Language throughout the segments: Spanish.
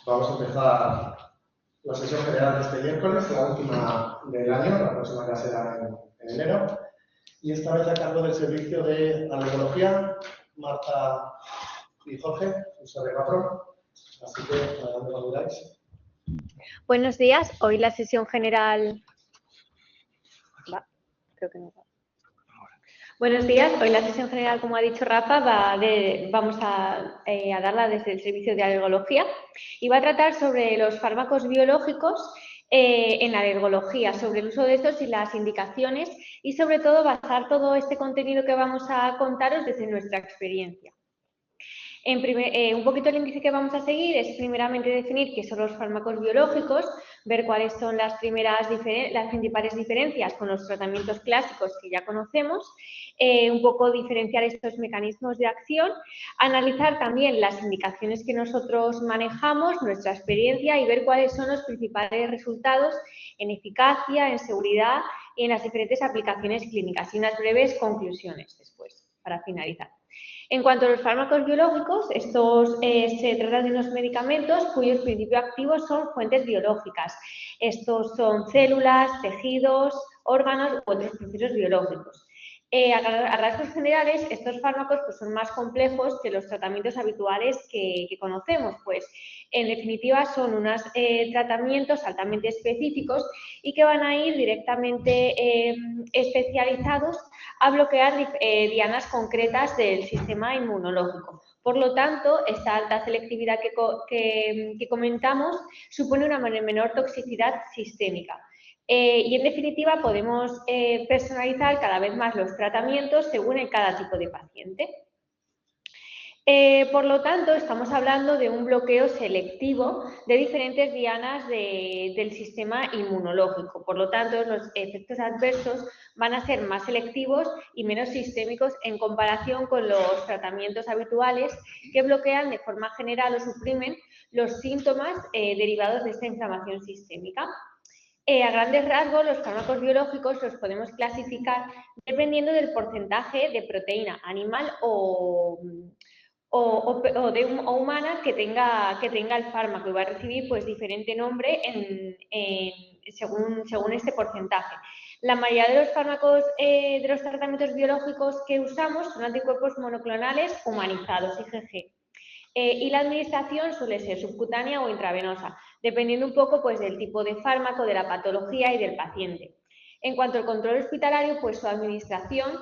Vamos a empezar la sesión general de este miércoles, la última del año, la próxima ya será en enero. Y esta vez a cargo del servicio de alergología, Marta y Jorge, sobre Vapro. Así que, adelante cuando queráis. Buenos días, hoy la sesión general... creo que no va. Buenos días, hoy la sesión general, como ha dicho Rafa, vamos a darla desde el servicio de alergología y va a tratar sobre los fármacos biológicos en alergología, sobre el uso de estos y las indicaciones y sobre todo basar todo este contenido que vamos a contaros desde nuestra experiencia. Un poquito el índice que vamos a seguir es primeramente definir qué son los fármacos biológicos, ver cuáles son las principales diferencias con los tratamientos clásicos que ya conocemos, un poco diferenciar estos mecanismos de acción, analizar también las indicaciones que nosotros manejamos, nuestra experiencia y ver cuáles son los principales resultados en eficacia, en seguridad y en las diferentes aplicaciones clínicas y unas breves conclusiones después para finalizar. En cuanto a los fármacos biológicos, estos se tratan de unos medicamentos cuyos principios activos son fuentes biológicas. Estos son células, tejidos, órganos u otros procesos biológicos. A rasgos generales, estos fármacos pues, son más complejos que los tratamientos habituales que conocemos, pues en definitiva son unos tratamientos altamente específicos y que van a ir directamente especializados a bloquear dianas concretas del sistema inmunológico. Por lo tanto, esta alta selectividad que comentamos supone una menor toxicidad sistémica. Y en definitiva podemos personalizar cada vez más los tratamientos según en cada tipo de paciente. Por lo tanto, estamos hablando de un bloqueo selectivo de diferentes dianas del sistema inmunológico. Por lo tanto, los efectos adversos van a ser más selectivos y menos sistémicos en comparación con los tratamientos habituales que bloquean de forma general o suprimen los síntomas derivados de esta inflamación sistémica. A grandes rasgos, los fármacos biológicos los podemos clasificar dependiendo del porcentaje de proteína animal o humana que tenga el fármaco y va a recibir pues diferente nombre según este porcentaje. La mayoría de los fármacos de los tratamientos biológicos que usamos son anticuerpos monoclonales humanizados, IgG. Y la administración suele ser subcutánea o intravenosa, dependiendo un poco pues, del tipo de fármaco, de la patología y del paciente. En cuanto al control hospitalario, pues su administración,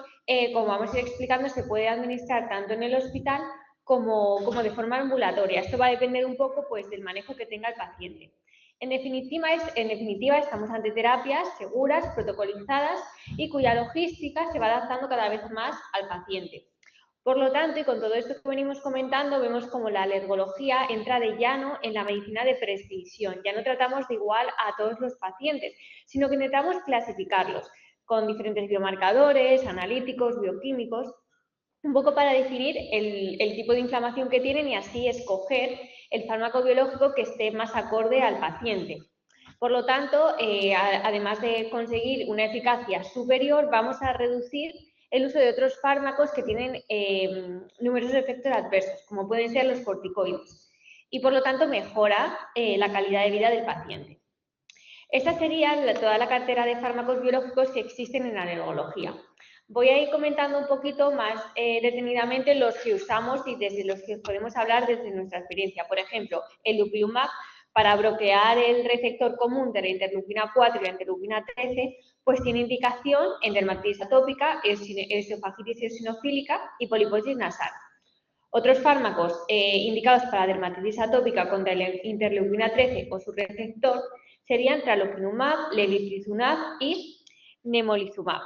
como vamos a ir explicando, se puede administrar tanto en el hospital como de forma ambulatoria. Esto va a depender un poco pues, del manejo que tenga el paciente. En definitiva, estamos ante terapias seguras, protocolizadas y cuya logística se va adaptando cada vez más al paciente. Por lo tanto, y con todo esto que venimos comentando, vemos como la alergología entra de lleno en la medicina de prescripción. Ya no tratamos de igual a todos los pacientes, sino que intentamos clasificarlos con diferentes biomarcadores, analíticos, bioquímicos, un poco para definir el tipo de inflamación que tienen y así escoger el fármaco biológico que esté más acorde al paciente. Por lo tanto, además de conseguir una eficacia superior, vamos a reducir el uso de otros fármacos que tienen numerosos efectos adversos, como pueden ser los corticoides, y por lo tanto mejora la calidad de vida del paciente. Esta sería toda la cartera de fármacos biológicos que existen en alergología. Voy a ir comentando un poquito más detenidamente los que usamos y desde los que podemos hablar desde nuestra experiencia. Por ejemplo, el dupilumab, para bloquear el receptor común de la interleuquina 4 y la interleuquina 13, pues tiene indicación en dermatitis atópica, eosinofilitis eosinofílica y poliposis nasal. Otros fármacos indicados para dermatitis atópica contra la interleuquina 13 o su receptor serían tralokinumab, lebrikizumab y nemolizumab.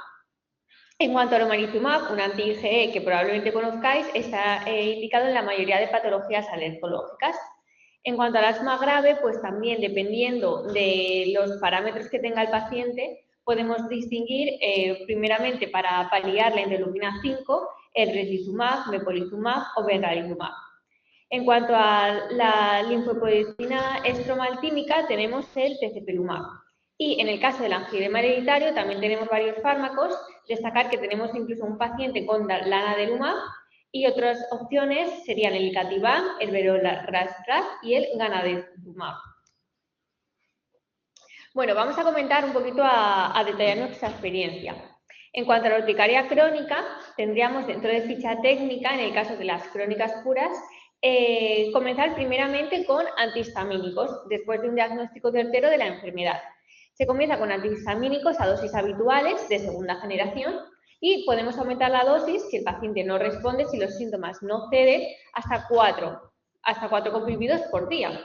En cuanto al omalizumab, un anti-IgE que probablemente conozcáis, está indicado en la mayoría de patologías alergológicas. En cuanto al asma grave, pues también dependiendo de los parámetros que tenga el paciente, podemos distinguir primeramente para paliar la interleuquina 5, el reslizumab, mepolizumab o benralizumab. En cuanto a la linfopoietina estromaltínica, tenemos el tezepelumab. Y en el caso del angioedema hereditario también tenemos varios fármacos. Destacar que tenemos incluso un paciente con lanadelumab Y otras opciones serían el Icatibant, el Berotralstat y el Gantenerumab. Bueno, vamos a comentar un poquito a detallar nuestra experiencia. En cuanto a la urticaria crónica, tendríamos dentro de ficha técnica, en el caso de las crónicas puras, comenzar primeramente con antihistamínicos, después de un diagnóstico certero de la enfermedad. Se comienza con antihistamínicos a dosis habituales de segunda generación y podemos aumentar la dosis si el paciente no responde, si los síntomas no ceden, hasta 4 comprimidos por día.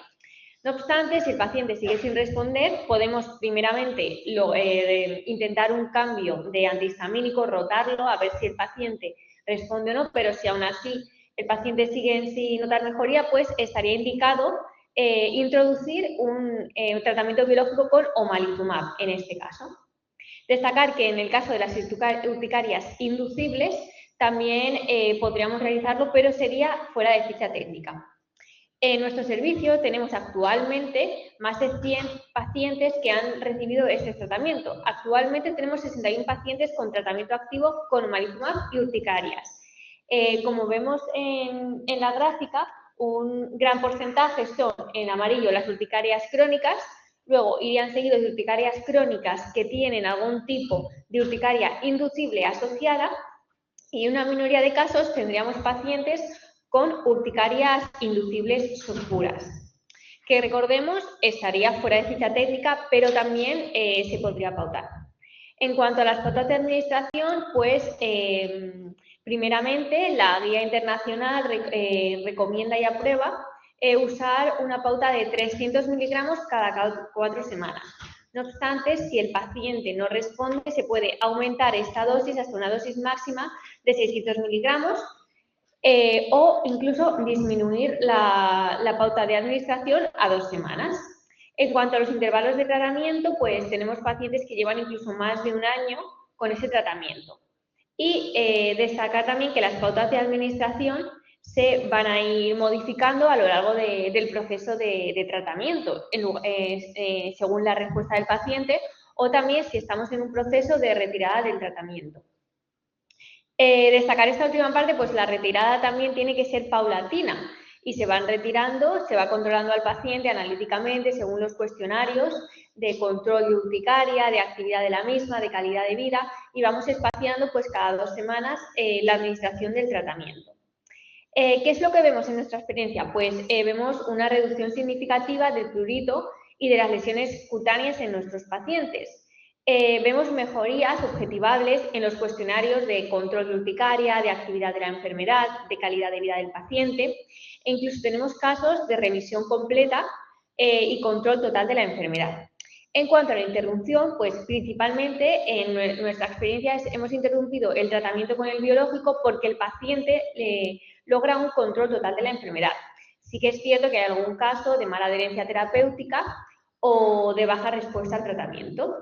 No obstante, si el paciente sigue sin responder, podemos primeramente intentar un cambio de antihistamínico, rotarlo, a ver si el paciente responde o no, pero si aún así el paciente sigue sin notar mejoría, pues estaría indicado introducir un tratamiento biológico con omalizumab, en este caso. Destacar que en el caso de las urticarias inducibles también podríamos realizarlo, pero sería fuera de ficha técnica. En nuestro servicio tenemos actualmente más de 100 pacientes que han recibido este tratamiento. Actualmente tenemos 61 pacientes con tratamiento activo con omalizumab y urticarias. Como vemos en la gráfica, un gran porcentaje son en amarillo las urticarias crónicas, luego irían seguidos de urticarias crónicas que tienen algún tipo de urticaria inducible asociada y en una minoría de casos tendríamos pacientes con urticarias inducibles subpuras, que recordemos estaría fuera de ficha técnica, pero también se podría pautar. En cuanto a las pautas de administración, pues primeramente la guía internacional recomienda y aprueba usar una pauta de 300 miligramos cada 4 semanas. No obstante, si el paciente no responde, se puede aumentar esta dosis hasta una dosis máxima de 600 miligramos o incluso disminuir la pauta de administración a 2 semanas. En cuanto a los intervalos de tratamiento, pues tenemos pacientes que llevan incluso más de un año con ese tratamiento. Y destacar también que las pautas de administración se van a ir modificando a lo largo del proceso de tratamiento, según la respuesta del paciente o también si estamos en un proceso de retirada del tratamiento. Destacar esta última parte, pues la retirada también tiene que ser paulatina y se van retirando, se va controlando al paciente analíticamente según los cuestionarios de control de urticaria, de actividad de la misma, de calidad de vida y vamos espaciando pues cada 2 semanas la administración del tratamiento. ¿Qué es lo que vemos en nuestra experiencia? Pues vemos una reducción significativa del prurito y de las lesiones cutáneas en nuestros pacientes. Vemos mejorías objetivables en los cuestionarios de control de urticaria, de actividad de la enfermedad, de calidad de vida del paciente e incluso tenemos casos de remisión completa y control total de la enfermedad. En cuanto a la interrupción, pues principalmente en nuestra experiencia hemos interrumpido el tratamiento con el biológico porque el paciente logra un control total de la enfermedad. Sí que es cierto que hay algún caso de mala adherencia terapéutica o de baja respuesta al tratamiento.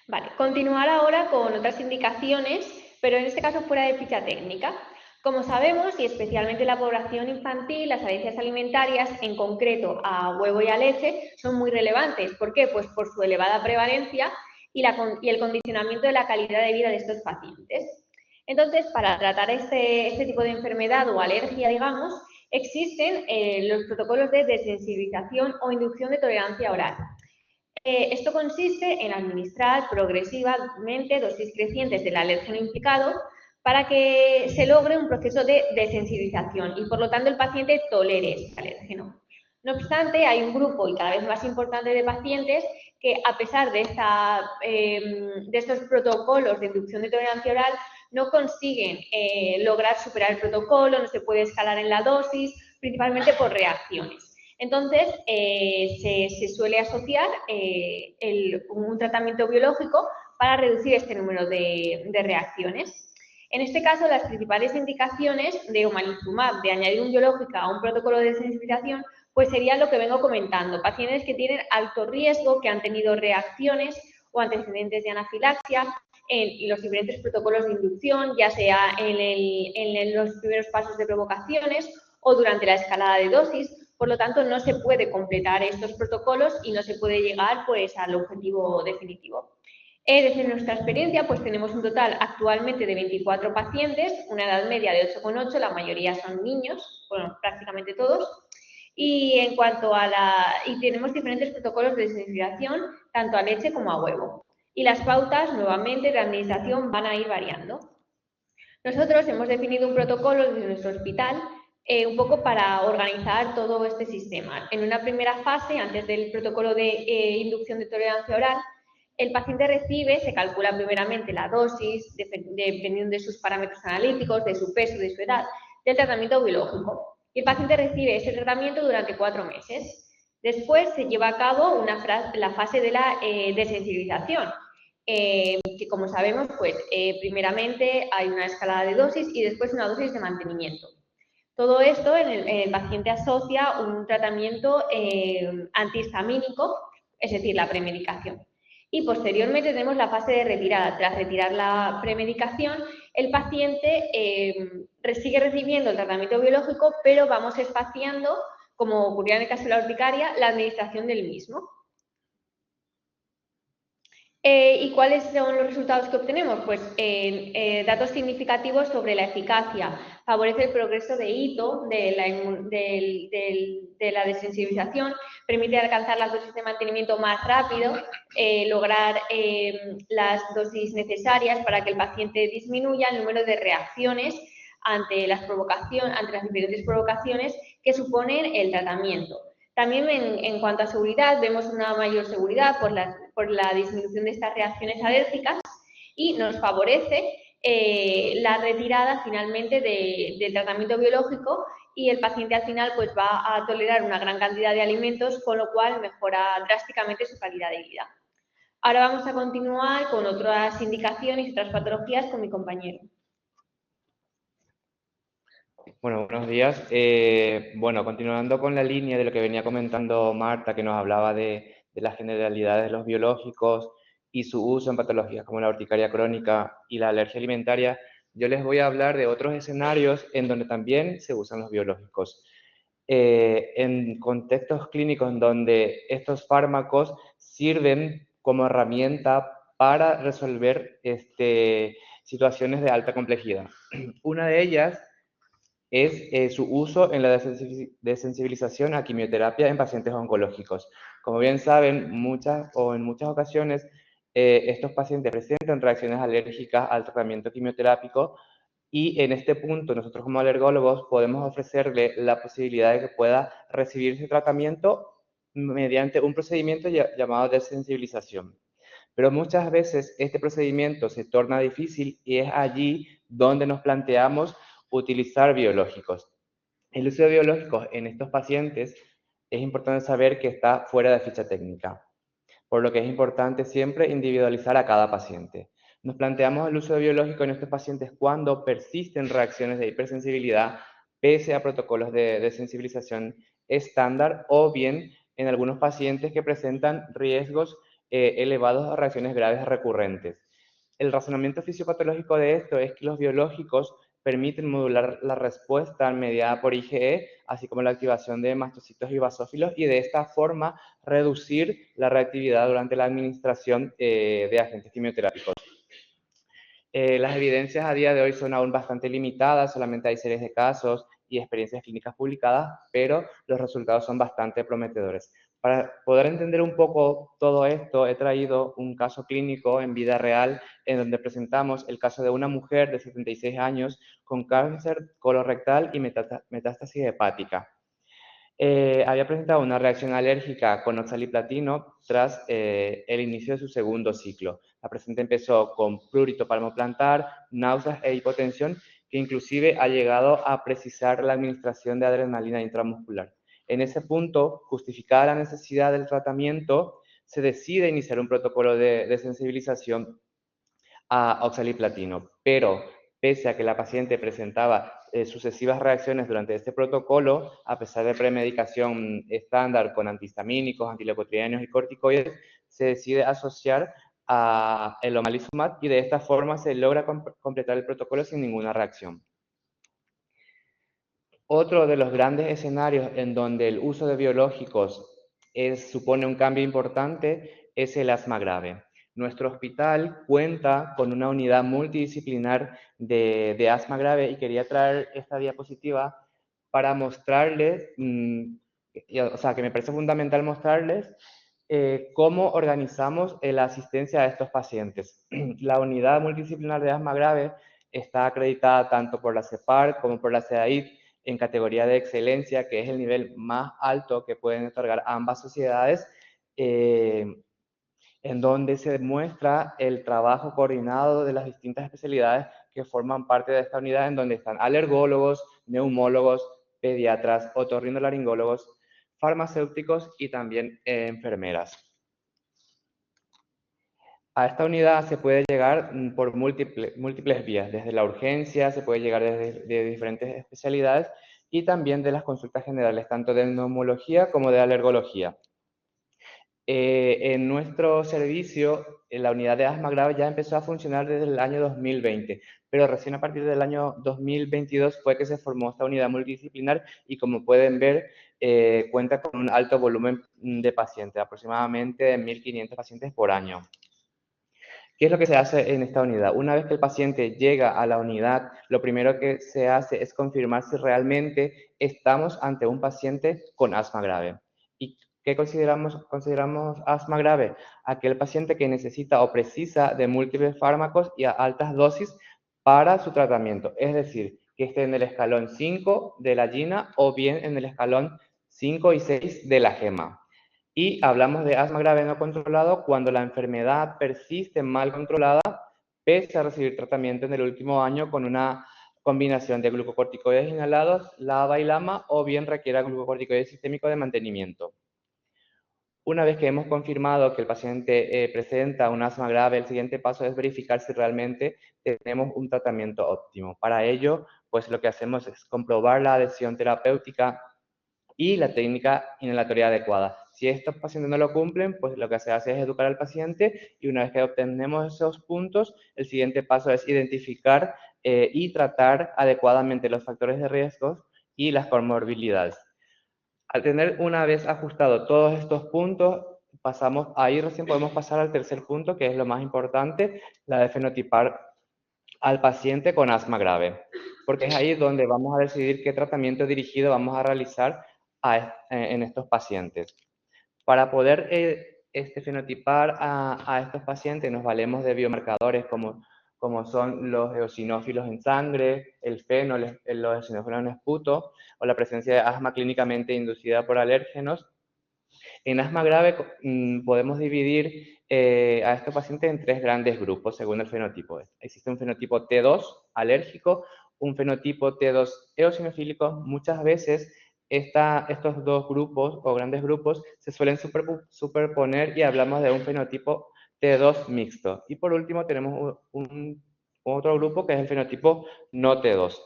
Vale, continuar ahora con otras indicaciones, pero en este caso fuera de ficha técnica. Como sabemos, y especialmente en la población infantil, las alergias alimentarias, en concreto a huevo y a leche, son muy relevantes. ¿Por qué? Pues por su elevada prevalencia y el condicionamiento de la calidad de vida de estos pacientes. Entonces, para tratar este tipo de enfermedad o alergia, digamos, existen los protocolos de desensibilización o inducción de tolerancia oral. Esto consiste en administrar progresivamente dosis crecientes del alérgeno implicado para que se logre un proceso de desensibilización y, por lo tanto, el paciente tolere este alérgeno. No obstante, hay un grupo y cada vez más importante de pacientes que, a pesar de estos protocolos de inducción de tolerancia oral, no consiguen lograr superar el protocolo, no se puede escalar en la dosis, principalmente por reacciones. Entonces, se suele asociar un tratamiento biológico para reducir este número de reacciones. En este caso, las principales indicaciones de omalizumab, de añadir un biológico a un protocolo de sensibilización, pues sería lo que vengo comentando. Pacientes que tienen alto riesgo, que han tenido reacciones o antecedentes de anafilaxia en los diferentes protocolos de inducción, ya sea en los primeros pasos de provocaciones o durante la escalada de dosis. Por lo tanto, no se puede completar estos protocolos y no se puede llegar pues, al objetivo definitivo. Desde nuestra experiencia, pues tenemos un total actualmente de 24 pacientes, una edad media de 8,8, la mayoría son niños, bueno, prácticamente todos. Y en cuanto a y tenemos diferentes protocolos de sensibilización, tanto a leche como a huevo. Y las pautas, nuevamente, de administración van a ir variando. Nosotros hemos definido un protocolo desde nuestro hospital un poco para organizar todo este sistema. En una primera fase, antes del protocolo de inducción de tolerancia oral, el paciente recibe, se calcula primeramente la dosis, dependiendo de sus parámetros analíticos, de su peso, de su edad, del tratamiento biológico. Y el paciente recibe ese tratamiento durante 4 meses. Después se lleva a cabo la fase de la desensibilización, que como sabemos, pues primeramente hay una escalada de dosis y después una dosis de mantenimiento. Todo esto en el paciente asocia un tratamiento antihistamínico, es decir, la premedicación. Y posteriormente tenemos la fase de retirada. Tras retirar la premedicación, el paciente sigue recibiendo el tratamiento biológico, pero vamos espaciando, como ocurría en el caso de la urticaria, la administración del mismo. ¿Y cuáles son los resultados que obtenemos? Pues datos significativos sobre la eficacia. Favorece el progreso de hito de la desensibilización, permite alcanzar las dosis de mantenimiento más rápido, lograr las dosis necesarias para que el paciente disminuya el número de reacciones ante las diferentes provocaciones que suponen el tratamiento. También en cuanto a seguridad, vemos una mayor seguridad por la disminución de estas reacciones alérgicas y nos favorece la retirada finalmente del tratamiento biológico y el paciente al final pues va a tolerar una gran cantidad de alimentos, con lo cual mejora drásticamente su calidad de vida. Ahora vamos a continuar con otras indicaciones y otras patologías con mi compañero. Bueno, buenos días. Bueno, continuando con la línea de lo que venía comentando Marta, que nos hablaba de las generalidades de los biológicos y su uso en patologías como la urticaria crónica y la alergia alimentaria, yo les voy a hablar de otros escenarios en donde también se usan los biológicos. En contextos clínicos en donde estos fármacos sirven como herramienta para resolver situaciones de alta complejidad. Una de ellas es su uso en la desensibilización a quimioterapia en pacientes oncológicos. Como bien saben, en muchas ocasiones estos pacientes presentan reacciones alérgicas al tratamiento quimioterápico y en este punto nosotros como alergólogos podemos ofrecerle la posibilidad de que pueda recibir ese tratamiento mediante un procedimiento llamado desensibilización. Pero muchas veces este procedimiento se torna difícil y es allí donde nos planteamos utilizar biológicos. El uso de biológicos en estos pacientes es importante saber que está fuera de ficha técnica, por lo que es importante siempre individualizar a cada paciente. Nos planteamos el uso de biológicos en estos pacientes cuando persisten reacciones de hipersensibilidad pese a protocolos de sensibilización estándar o bien en algunos pacientes que presentan riesgos elevados a reacciones graves recurrentes. El razonamiento fisiopatológico de esto es que los biológicos permiten modular la respuesta mediada por IgE, así como la activación de mastocitos y basófilos, y de esta forma reducir la reactividad durante la administración de agentes quimioterápicos. Las evidencias a día de hoy son aún bastante limitadas, solamente hay series de casos y experiencias clínicas publicadas, pero los resultados son bastante prometedores. Para poder entender un poco todo esto, he traído un caso clínico en vida real en donde presentamos el caso de una mujer de 76 años con cáncer colorectal y metástasis hepática. Había presentado una reacción alérgica con oxaliplatino tras el inicio de su segundo ciclo. La paciente empezó con prurito palmoplantar, náuseas e hipotensión, que inclusive ha llegado a precisar la administración de adrenalina intramuscular. En ese punto, justificada la necesidad del tratamiento, se decide iniciar un protocolo de sensibilización a oxaliplatino, pero pese a que la paciente presentaba sucesivas reacciones durante este protocolo, a pesar de premedicación estándar con antihistamínicos, antileucotrienos y corticoides, se decide asociar a el omalizumab y de esta forma se logra completar el protocolo sin ninguna reacción. Otro de los grandes escenarios en donde el uso de biológicos supone un cambio importante es el asma grave. Nuestro hospital cuenta con una unidad multidisciplinar de asma grave y quería traer esta diapositiva para mostrarles, o sea, que me parece fundamental mostrarles cómo organizamos la asistencia a estos pacientes. La unidad multidisciplinar de asma grave está acreditada tanto por la CEPAR como por la CEDAID en categoría de excelencia, que es el nivel más alto que pueden otorgar ambas sociedades, en donde se demuestra el trabajo coordinado de las distintas especialidades que forman parte de esta unidad, en donde están alergólogos, neumólogos, pediatras, otorrinolaringólogos, farmacéuticos y también enfermeras. A esta unidad se puede llegar por múltiples vías. Desde la urgencia se puede llegar de diferentes especialidades y también de las consultas generales, tanto de neumología como de alergología. En nuestro servicio, la unidad de asma grave ya empezó a funcionar desde el año 2020, pero recién a partir del año 2022 fue que se formó esta unidad multidisciplinar y, como pueden ver, cuenta con un alto volumen de pacientes, aproximadamente de 1.500 pacientes por año. ¿Qué es lo que se hace en esta unidad? Una vez que el paciente llega a la unidad, lo primero que se hace es confirmar si realmente estamos ante un paciente con asma grave. ¿Y qué consideramos asma grave? Aquel paciente que necesita o precisa de múltiples fármacos y a altas dosis para su tratamiento. Es decir, que esté en el escalón 5 de la GINA o bien en el escalón 5 y 6 de la GEMA. Y hablamos de asma grave no controlado cuando la enfermedad persiste mal controlada pese a recibir tratamiento en el último año con una combinación de glucocorticoides inhalados, LABA y LAMA, o bien requiera glucocorticoide sistémico de mantenimiento. Una vez que hemos confirmado que el paciente presenta un asma grave, el siguiente paso es verificar si realmente tenemos un tratamiento óptimo. Para ello, pues lo que hacemos es comprobar la adhesión terapéutica y la técnica inhalatoria adecuada. Si estos pacientes no lo cumplen, pues lo que se hace es educar al paciente y una vez que obtenemos esos puntos, el siguiente paso es identificar y tratar adecuadamente los factores de riesgo y las comorbilidades. Al tener una vez ajustado todos estos puntos, ahí recién podemos pasar al tercer punto, que es lo más importante, la de fenotipar al paciente con asma grave, porque es ahí donde vamos a decidir qué tratamiento dirigido vamos a realizar en estos pacientes. Para poder fenotipar a estos pacientes nos valemos de biomarcadores como son los eosinófilos en sangre, el fenol, los eosinófilos en esputo, o la presencia de asma clínicamente inducida por alérgenos. En asma grave podemos dividir a estos pacientes en tres grandes grupos según el fenotipo. Existe un fenotipo T2 alérgico, un fenotipo T2 eosinofílico. Muchas veces estos dos grupos o grandes grupos se suelen superponer y hablamos de un fenotipo T2 mixto. Y por último tenemos otro grupo que es el fenotipo no T2.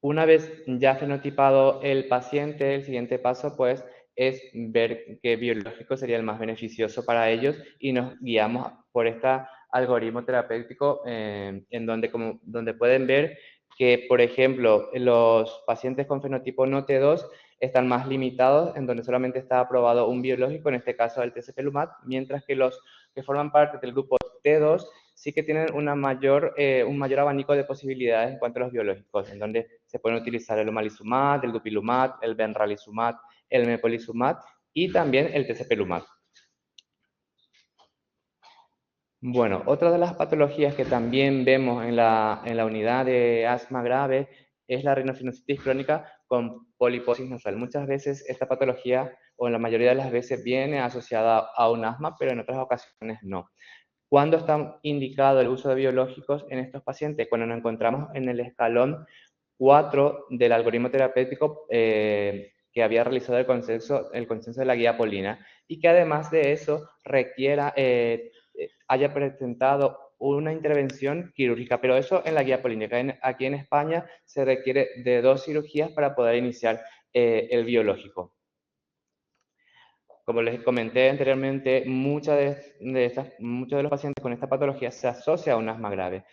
Una vez ya fenotipado el paciente, el siguiente paso pues es ver qué biológico sería el más beneficioso para ellos y nos guiamos por este algoritmo terapéutico en donde pueden ver que, por ejemplo, los pacientes con fenotipo no T2 están más limitados, en donde solamente está aprobado un biológico, en este caso el tezepelumab, mientras que los que forman parte del grupo T2 sí que tienen un mayor abanico de posibilidades en cuanto a los biológicos, en donde se pueden utilizar el omalizumab, el dupilumab, el benralizumab, el mepolizumab y también el tezepelumab. Bueno, otra de las patologías que también vemos en la unidad de asma grave es la rinosinositis crónica con poliposis nasal. Muchas veces esta patología, o en la mayoría de las veces, viene asociada a un asma, pero en otras ocasiones no. ¿Cuándo está indicado el uso de biológicos en estos pacientes? Cuando nos encontramos en el escalón 4 del algoritmo terapéutico que había realizado el consenso de la guía Polina, y que además de eso haya presentado una intervención quirúrgica, pero eso en la guía Polina. Aquí en España se requiere de 2 cirugías para poder iniciar el biológico. Como les comenté anteriormente, muchos de los pacientes con esta patología se asocia a un asma grave.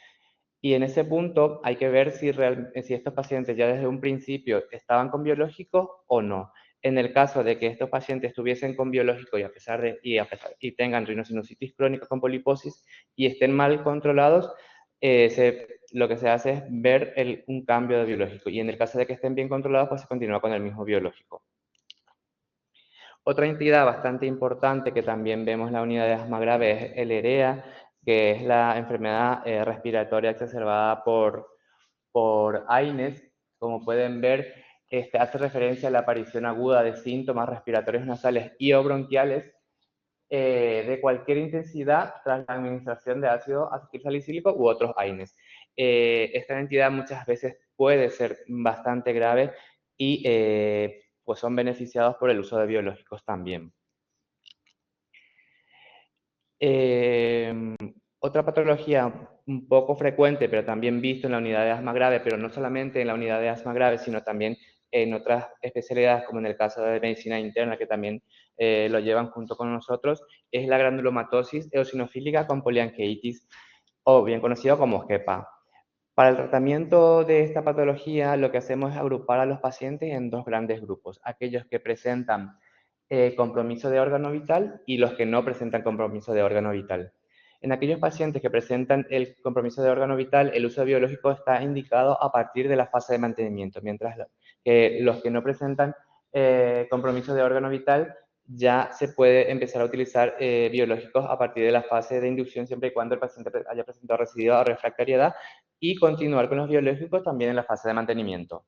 Y en ese punto hay que ver si estos pacientes ya desde un principio estaban con biológicos o no. En el caso de que estos pacientes estuviesen con biológico y tengan rinosinusitis crónica con poliposis y estén mal controlados, lo que se hace es ver un cambio de biológico. Y en el caso de que estén bien controlados, pues se continúa con el mismo biológico. Otra entidad bastante importante que también vemos en la unidad de asma grave es el EREA, que es la enfermedad respiratoria exacerbada por AINES. Como pueden ver, hace referencia a la aparición aguda de síntomas respiratorios nasales y o bronquiales de cualquier intensidad tras la administración de ácido acetil salicílico u otros AINES. Esta entidad muchas veces puede ser bastante grave y pues son beneficiados por el uso de biológicos también. Otra patología un poco frecuente, pero también visto en la unidad de asma grave, pero no solamente en la unidad de asma grave, sino también en otras especialidades, como en el caso de medicina interna, que también lo llevan junto con nosotros, es la granulomatosis eosinofílica con polianqueitis, o bien conocido como GEPA. Para el tratamiento de esta patología, lo que hacemos es agrupar a los pacientes en dos grandes grupos: aquellos que presentan compromiso de órgano vital y los que no presentan compromiso de órgano vital. En aquellos pacientes que presentan el compromiso de órgano vital, el uso biológico está indicado a partir de la fase de mantenimiento, mientras que los que no presentan compromiso de órgano vital ya se puede empezar a utilizar biológicos a partir de la fase de inducción, siempre y cuando el paciente haya presentado residuo o refractariedad, y continuar con los biológicos también en la fase de mantenimiento.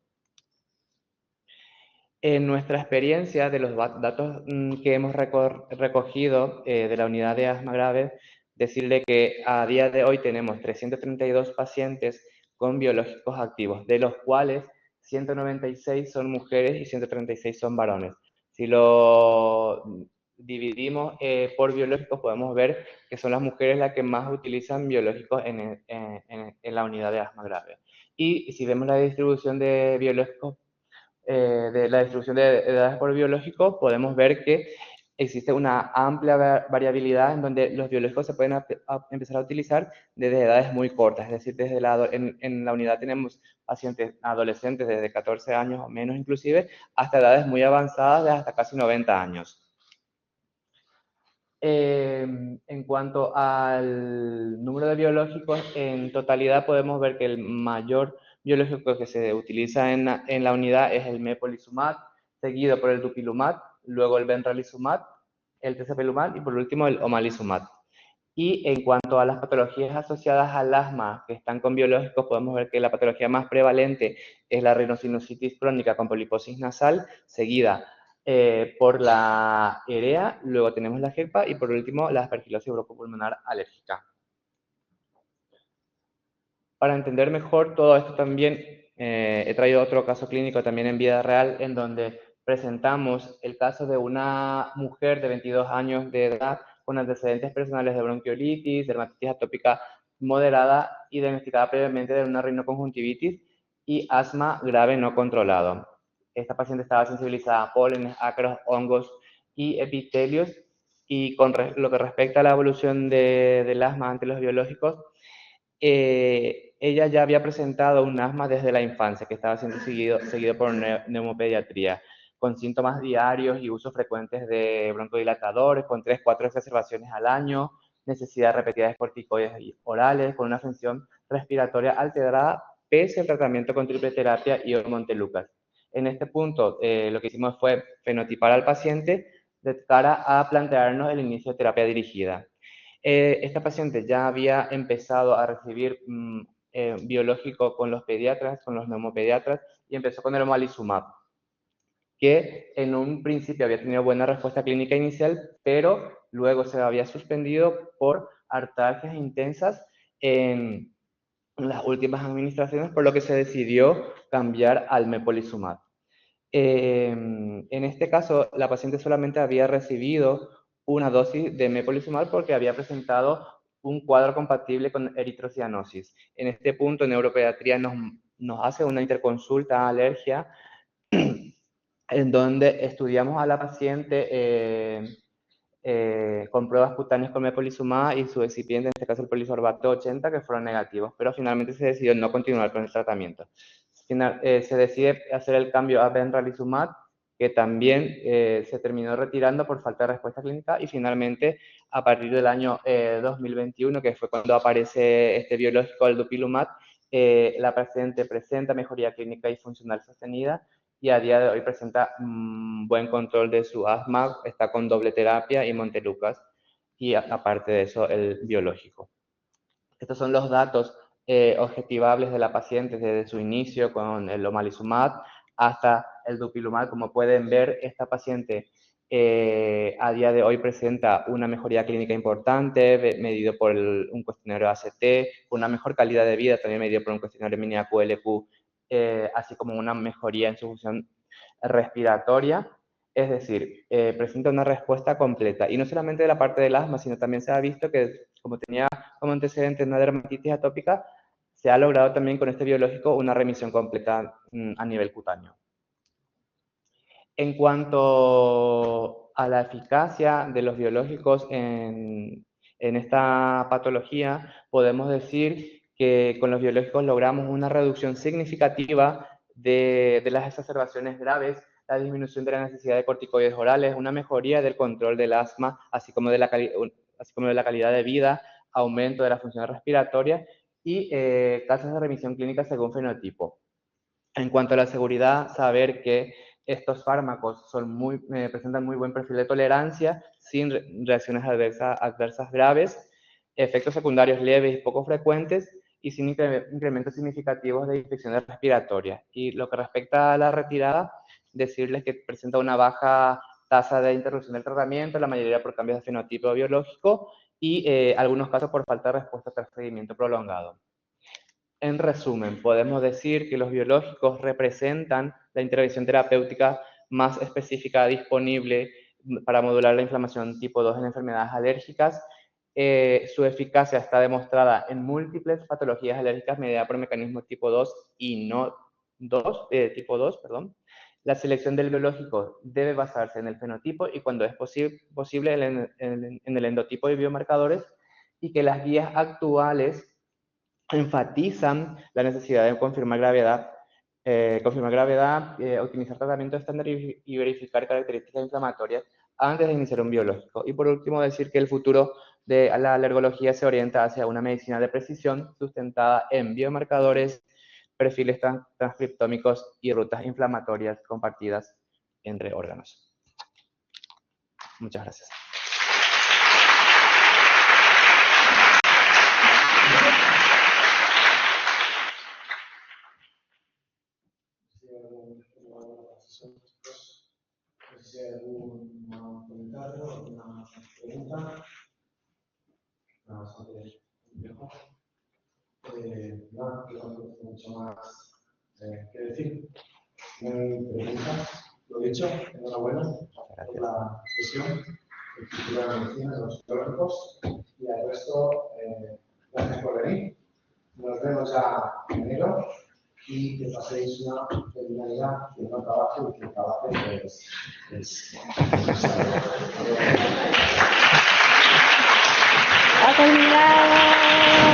En nuestra experiencia, de los datos que hemos recogido de la unidad de asma grave, decirle que a día de hoy tenemos 332 pacientes con biológicos activos, de los cuales 196 son mujeres y 136 son varones. Si lo dividimos por biológicos, podemos ver que son las mujeres las que más utilizan biológicos en la unidad de asma grave. Y si vemos la distribución de biológicos, de la distribución de edades por biológico, podemos ver que existe una amplia variabilidad en donde los biológicos se pueden empezar a utilizar desde edades muy cortas. Es decir, en la unidad tenemos pacientes adolescentes desde 14 años o menos inclusive, hasta edades muy avanzadas de hasta casi 90 años. En cuanto al número de biológicos, en totalidad podemos ver que el mayor biológico que se utiliza en la unidad es el mepolizumab, seguido por el dupilumab, luego el benralizumab, el tezepelumab y por último el omalizumab. Y en cuanto a las patologías asociadas al asma que están con biológicos, podemos ver que la patología más prevalente es la rinosinusitis crónica con poliposis nasal, seguida por la EREA, luego tenemos la GEPA y por último la aspergilosis broncopulmonar alérgica. Para entender mejor todo esto también he traído otro caso clínico también en vida real, en donde presentamos el caso de una mujer de 22 años de edad con antecedentes personales de bronquiolitis, dermatitis atópica moderada y diagnosticada previamente de una rinoconjuntivitis y asma grave no controlado. Esta paciente estaba sensibilizada a pólenes, ácaros, hongos y epitelios, y con lo que respecta a la evolución del asma ante los biológicos, ella ya había presentado un asma desde la infancia, que estaba siendo seguido por neumopediatría, con síntomas diarios y usos frecuentes de broncodilatadores, con 3-4 exacerbaciones al año, necesidad repetida de corticoides orales, con una función respiratoria alterada, pese al tratamiento con triple terapia y Montelukast. En este punto, lo que hicimos fue fenotipar al paciente de cara a plantearnos el inicio de terapia dirigida. Esta paciente ya había empezado a recibir biológico con los pediatras, con los neumopediatras, y empezó con el omalizumab, que en un principio había tenido buena respuesta clínica inicial, pero luego se había suspendido por artalgias intensas en las últimas administraciones, por lo que se decidió cambiar al mepolizumab. En este caso, la paciente solamente había recibido una dosis de mepolizumab porque había presentado un cuadro compatible con eritrocianosis. En este punto, neuropediatría nos hace una interconsulta alergia en donde estudiamos a la paciente con pruebas cutáneas con mepolizumab y su excipiente, en este caso el polisorbato 80, que fueron negativos, pero finalmente se decidió no continuar con el tratamiento. Se decide hacer el cambio a benralizumab que también se terminó retirando por falta de respuesta clínica, y finalmente a partir del año 2021, que fue cuando aparece este biológico, el dupilumab, la paciente presenta mejoría clínica y funcional sostenida, y a día de hoy presenta buen control de su asma, está con doble terapia y Montelukast, y aparte de eso el biológico. Estos son los datos objetivables de la paciente desde su inicio con el omalizumab hasta el dupilumab. Como pueden ver, esta paciente a día de hoy presenta una mejoría clínica importante, medido por un cuestionario ACT, una mejor calidad de vida también medido por un cuestionario mini-AQLQ, así como una mejoría en su función respiratoria. Es decir, presenta una respuesta completa. Y no solamente de la parte del asma, sino también se ha visto que, como tenía como antecedente una dermatitis atópica, se ha logrado también con este biológico una remisión completa a nivel cutáneo. En cuanto a la eficacia de los biológicos en esta patología, podemos decir que con los biológicos logramos una reducción significativa de las exacerbaciones graves, la disminución de la necesidad de corticoides orales, una mejoría del control del asma, así como de la calidad de vida, aumento de la función respiratoria y tasas de remisión clínica según fenotipo. En cuanto a la seguridad, saber que estos fármacos presentan muy buen perfil de tolerancia, sin reacciones adversas graves, efectos secundarios leves y poco frecuentes, y sin incrementos significativos de infecciones respiratorias. Y lo que respecta a la retirada, decirles que presenta una baja tasa de interrupción del tratamiento, la mayoría por cambios de fenotipo biológico y algunos casos por falta de respuesta tras seguimiento prolongado. En resumen, podemos decir que los biológicos representan la intervención terapéutica más específica disponible para modular la inflamación tipo 2 en enfermedades alérgicas. Su eficacia está demostrada en múltiples patologías alérgicas mediadas por mecanismo tipo 2 y no tipo 2, perdón. La selección del biológico debe basarse en el fenotipo y, cuando es posible, en el endotipo de biomarcadores, y que las guías actuales enfatizan la necesidad de confirmar gravedad, optimizar tratamiento estándar y verificar características inflamatorias antes de iniciar un biológico. Y por último, decir que el futuro de la alergología se orienta hacia una medicina de precisión sustentada en biomarcadores, perfiles transcriptómicos y rutas inflamatorias compartidas entre órganos. Muchas gracias. Si hay algún comentario, alguna pregunta. Bastante complejo. Nada, mucho más que decir. No hay preguntas. Lo dicho, enhorabuena por la sesión del título de medicina de los biológicos. Y al resto, gracias por venir. Nos vemos ya en enero. Y que paséis una feliz Navidad, que no trabaje y que trabaje es ¡Ha terminado!